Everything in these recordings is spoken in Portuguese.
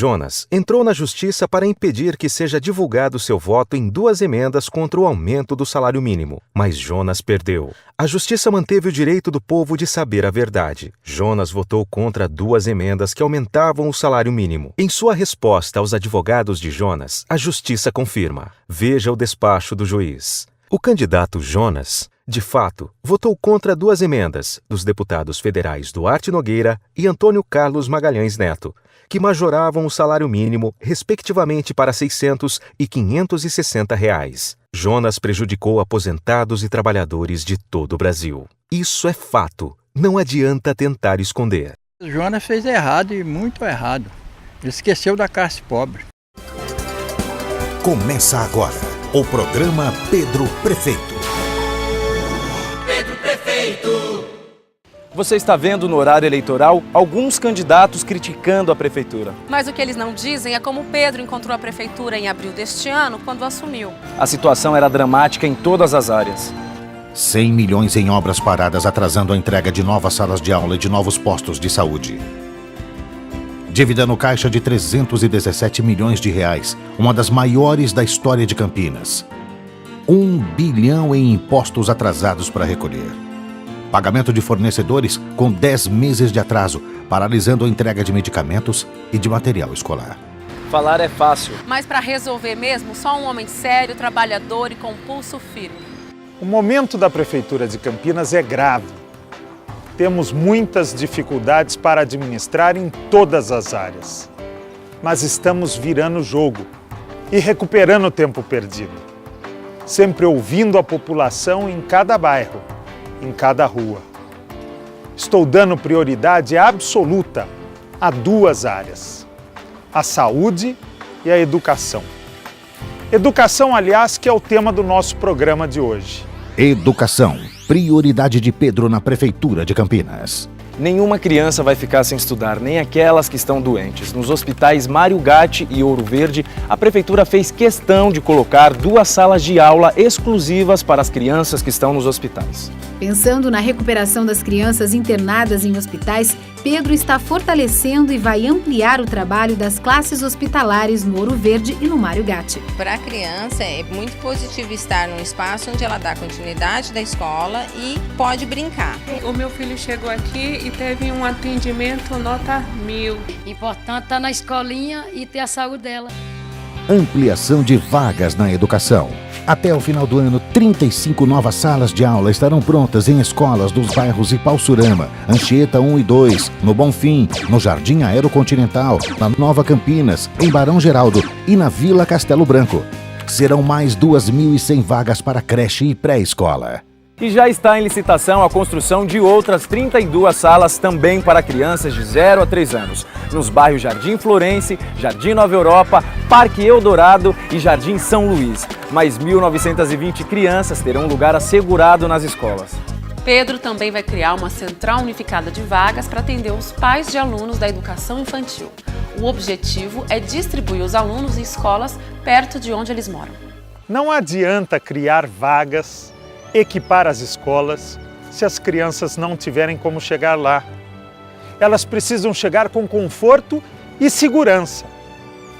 Jonas entrou na justiça para impedir que seja divulgado seu voto em 2 emendas contra o aumento do salário mínimo, mas Jonas perdeu. A justiça manteve o direito do povo de saber a verdade. Jonas votou contra 2 emendas que aumentavam o salário mínimo. Em sua resposta aos advogados de Jonas, a justiça confirma. Veja o despacho do juiz. O candidato Jonas, de fato, votou contra 2 emendas dos deputados federais Duarte Nogueira e Antônio Carlos Magalhães Neto, que majoravam o salário mínimo, respectivamente, para R$ 600 e R$ 560. Jonas prejudicou aposentados e trabalhadores de todo o Brasil. Isso é fato. Não adianta tentar esconder. Jonas fez errado e muito errado. Ele esqueceu da classe pobre. Começa agora o programa Pedro Prefeito. Pedro Prefeito. Você está vendo no horário eleitoral alguns candidatos criticando a prefeitura. Mas o que eles não dizem é como Pedro encontrou a prefeitura em abril deste ano, quando assumiu. A situação era dramática em todas as áreas. 100 milhões em obras paradas, atrasando a entrega de novas salas de aula e de novos postos de saúde. Dívida no caixa de 317 milhões de reais, uma das maiores da história de Campinas. 1 bilhão em impostos atrasados para recolher. Pagamento de fornecedores com 10 meses de atraso, paralisando a entrega de medicamentos e de material escolar. Falar é fácil. Mas para resolver mesmo, só um homem sério, trabalhador e com pulso firme. O momento da Prefeitura de Campinas é grave. Temos muitas dificuldades para administrar em todas as áreas. Mas estamos virando o jogo e recuperando o tempo perdido. Sempre ouvindo a população em cada bairro, em cada rua. Estou dando prioridade absoluta a 2 áreas: a saúde e a educação. Educação, aliás, que é o tema do nosso programa de hoje. Educação, prioridade de Pedro na Prefeitura de Campinas. Nenhuma criança vai ficar sem estudar, nem aquelas que estão doentes. Nos hospitais Mário Gatti e Ouro Verde, a prefeitura fez questão de colocar 2 salas de aula exclusivas para as crianças que estão nos hospitais. Pensando na recuperação das crianças internadas em hospitais, Pedro está fortalecendo e vai ampliar o trabalho das classes hospitalares no Ouro Verde e no Mário Gatti. Para a criança é muito positivo estar num espaço onde ela dá continuidade da escola e pode brincar. O meu filho chegou aqui e teve um atendimento nota 1000. Importante estar na escolinha e ter a saúde dela. Ampliação de vagas na educação. Até o final do ano, 35 novas salas de aula estarão prontas em escolas dos bairros Ipauçurama, Anchieta 1 e 2, no Bonfim, no Jardim Aerocontinental, na Nova Campinas, em Barão Geraldo e na Vila Castelo Branco. Serão mais 2.100 vagas para creche e pré-escola. E já está em licitação a construção de outras 32 salas também para crianças de 0 a 3 anos, nos bairros Jardim Florense, Jardim Nova Europa, Parque Eldorado e Jardim São Luís. Mais 1.920 crianças terão lugar assegurado nas escolas. Pedro também vai criar uma central unificada de vagas para atender os pais de alunos da educação infantil. O objetivo é distribuir os alunos em escolas perto de onde eles moram. Não adianta criar vagas, equipar as escolas, se as crianças não tiverem como chegar lá. Elas precisam chegar com conforto e segurança.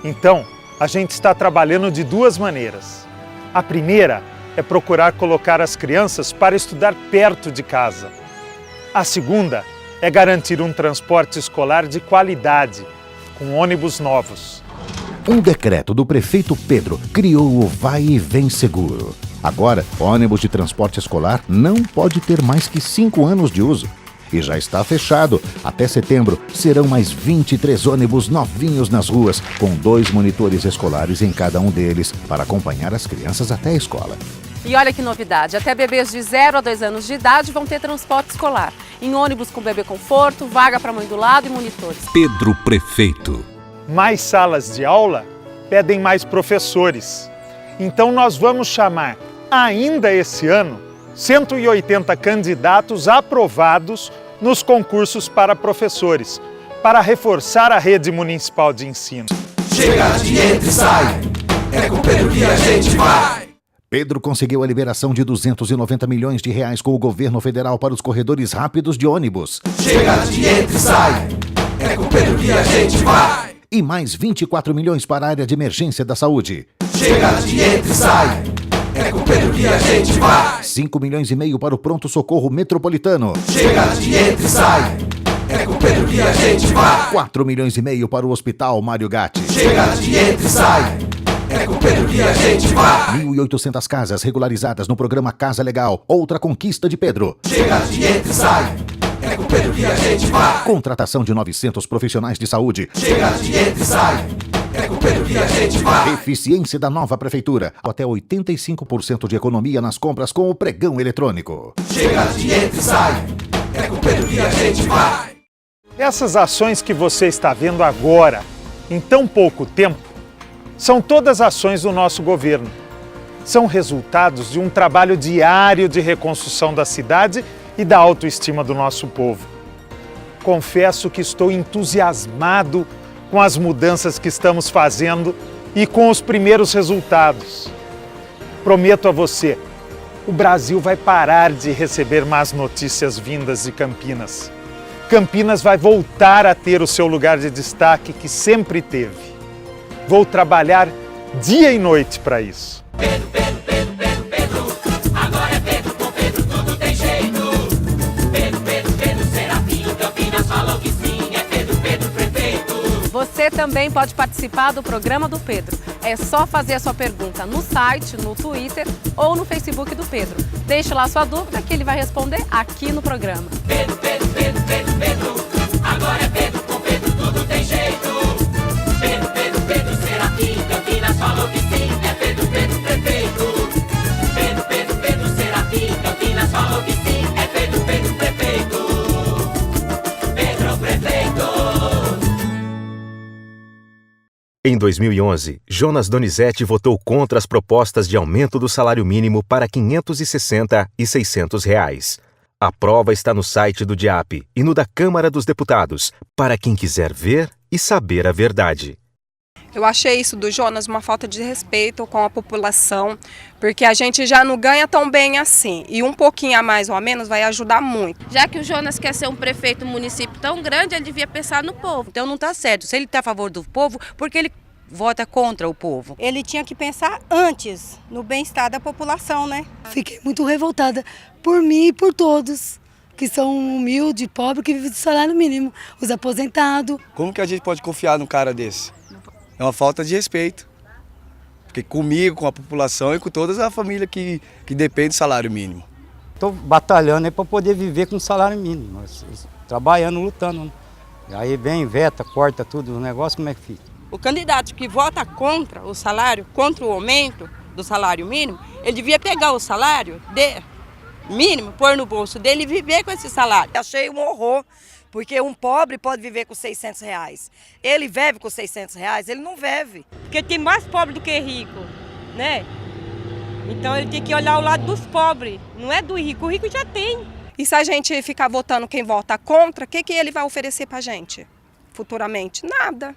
Então, a gente está trabalhando de 2 maneiras. A primeira é procurar colocar as crianças para estudar perto de casa. A segunda é garantir um transporte escolar de qualidade, com ônibus novos. Um decreto do prefeito Pedro criou o Vai e Vem Seguro. Agora, ônibus de transporte escolar não pode ter mais que 5 anos de uso. E já está fechado. Até setembro, serão mais 23 ônibus novinhos nas ruas, com 2 monitores escolares em cada um deles, para acompanhar as crianças até a escola. E olha que novidade, até bebês de 0 a 2 anos de idade vão ter transporte escolar. Em ônibus com bebê conforto, vaga para mãe do lado e monitores. Pedro Prefeito. Mais salas de aula pedem mais professores. Então nós vamos chamar, ainda esse ano, 180 candidatos aprovados nos concursos para professores, para reforçar a rede municipal de ensino. Chega de entra e sai, é com Pedro que a gente vai. Pedro conseguiu a liberação de 290 milhões de reais com o governo federal para os corredores rápidos de ônibus. Chega de entra e sai, é com Pedro que a gente vai. e mais 24 milhões para a área de emergência da saúde. Chega de entra e sai, é com o Pedro que a gente vai. 5 milhões e meio para o pronto-socorro metropolitano. Chega de entra e sai, é com o Pedro que a gente vai. 4 milhões e meio para o Hospital Mário Gatti. Chega de entra e sai, é com o Pedro que a gente vai. 1.800 casas regularizadas no programa Casa Legal, outra conquista de Pedro. Chega de entra e sai, é com o Pedro que a gente vai. Contratação de 900 profissionais de saúde. Chega de entra e sai, é com o Pedro que a gente vai. Eficiência da nova prefeitura. Até 85% de economia nas compras com o pregão eletrônico. Chega de entra e sai, é com o Pedro que a gente vai. Essas ações que você está vendo agora, em tão pouco tempo, são todas ações do nosso governo. São resultados de um trabalho diário de reconstrução da cidade e da autoestima do nosso povo. Confesso que estou entusiasmado com as mudanças que estamos fazendo e com os primeiros resultados. Prometo a você, o Brasil vai parar de receber más notícias vindas de Campinas. Campinas vai voltar a ter o seu lugar de destaque que sempre teve. Vou trabalhar dia e noite para isso. Pedro, Pedro, Pedro, Pedro, Pedro, agora é Pedro, com Pedro tudo tem jeito. Pedro, Pedro, Pedro, Serafim, Campinas falou que sim, é Pedro, Pedro, prefeito. Você também pode participar do programa do Pedro. É só fazer a sua pergunta no site, no Twitter ou no Facebook do Pedro. Deixe lá sua dúvida que ele vai responder aqui no programa. Pedro, Pedro, Pedro, Pedro, Pedro, agora é Pedro, com Pedro tudo tem jeito. Pedro, Pedro, Pedro, Serafim, Campinas falou que sim, é Pedro, Pedro, prefeito. Pedro, Pedro, Pedro, Serafim, Campinas falou que sim, é Pedro, Pedro, prefeito. Pedro, prefeito. Em 2011, Jonas Donizete votou contra as propostas de aumento do salário mínimo para R$ 560 e R$ 600. A prova está no site do DIAP e no da Câmara dos Deputados, para quem quiser ver e saber a verdade. Eu achei isso do Jonas uma falta de respeito com a população, porque a gente já não ganha tão bem assim. E um pouquinho a mais ou a menos vai ajudar muito. Já que o Jonas quer ser um prefeito de município tão grande, ele devia pensar no povo. Então não está certo. Se ele está a favor do povo, por que ele vota contra o povo? Ele tinha que pensar antes no bem-estar da população, né? Fiquei muito revoltada por mim e por todos que são humildes, pobres, que vivem de salário mínimo, os aposentados. Como que a gente pode confiar num cara desse? É uma falta de respeito. Porque comigo, com a população e com toda a família que depende do salário mínimo. Estou batalhando para poder viver com o salário mínimo, trabalhando, lutando. Aí vem, veta, corta tudo o negócio, como é que fica? O candidato que vota contra o salário, contra o aumento do salário mínimo, ele devia pegar o salário mínimo, pôr no bolso dele e viver com esse salário. Achei um horror. Porque um pobre pode viver com R$600. Ele vive com R$600? Ele não vive. Porque tem mais pobre do que rico, né? Então ele tem que olhar o lado dos pobres, não é do rico. O rico já tem. E se a gente ficar votando quem vota contra, o que ele vai oferecer pra gente futuramente? Nada.